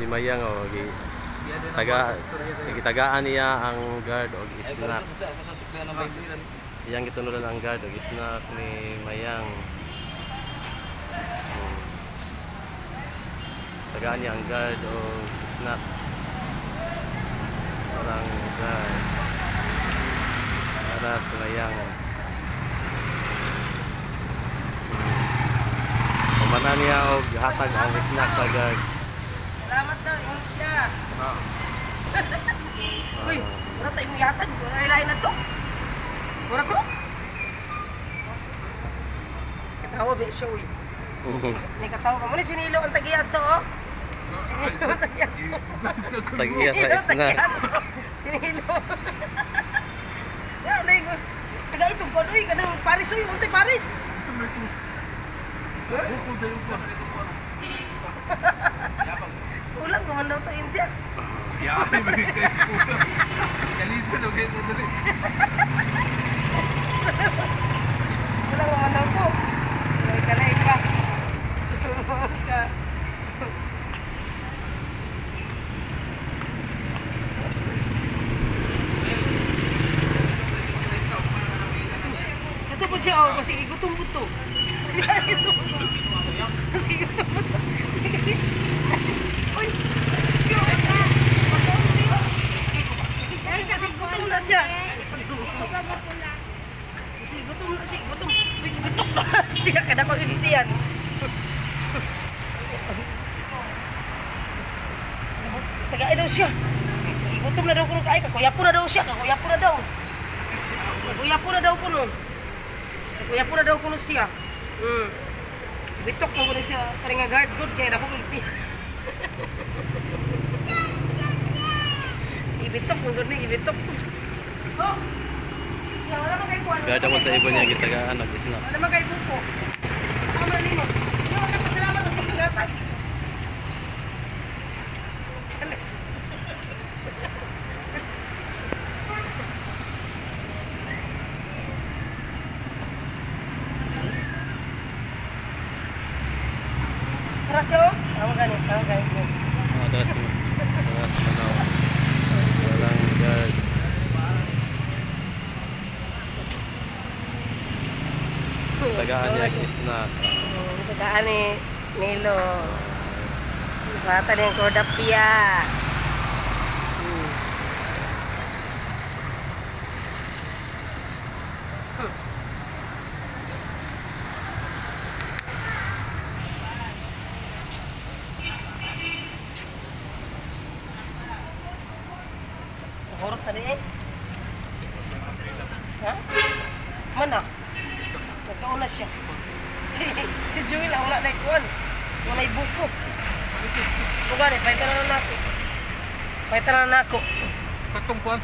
si Mayang o gitagaan niya ang guard o snack. Iyang gitunulan ang guard o snack ni Mayang. Tagaan niya ang guard o snack. Parang guard. Para si Mayang. Pamana niya o hatag ang snack sa guard. Salamat daw, yun siya. Uy, mura tayo mo yatag. Lain na to. Mura to? Katawa ba siya, uy. May katawa ka. Muna sinilo ang tagiyad to, oh. Sinilo ang tagiyad to. Tagiyad sa snack. Sinilo. Yan, ko. Taga itong kon, uy. Kanang Paris, uy. Untay Paris. Ulang kumandaw to yun siya. Ulang kumandaw to. Kalay ka. Ito po siya, oh. Kasi igutom po to. Kasi igutom po to. Uy! Kasi gutom na siya. Kasi gutom na siya. Gutom. Uy, gutom na siya. Kada ko initian. Tagay daw siya. Gutom na daw kuno kay. Kakuyapo na daw siya. Kakuyapo na daw. Kakuyapo na daw kuno. Kakuyapo na daw kuno siya. Bitok na kuno siya. Kaya nga guard good kaya ako initian. Ibitok mo gani, ibitok. Oh. Ya wala man kay kuan. Gada mo sa ibon niya gitagaan og snack. Wala man kay buko. Tama ni mo. Wala ka salamat at pagkatay. Rasyo? Tama gani, tama gani. Ada si Manaw. Walang guard. Tagaan niya ang snack. Tagaan ni Nilo. Bata ni Cordapia. Horot tadi eh. Ha? Mana? Nagkauna siya. Si Joel wala na ikuan. Wala ibuko. Ugani, paitan na nako. Paitan na nako. Katong kuan.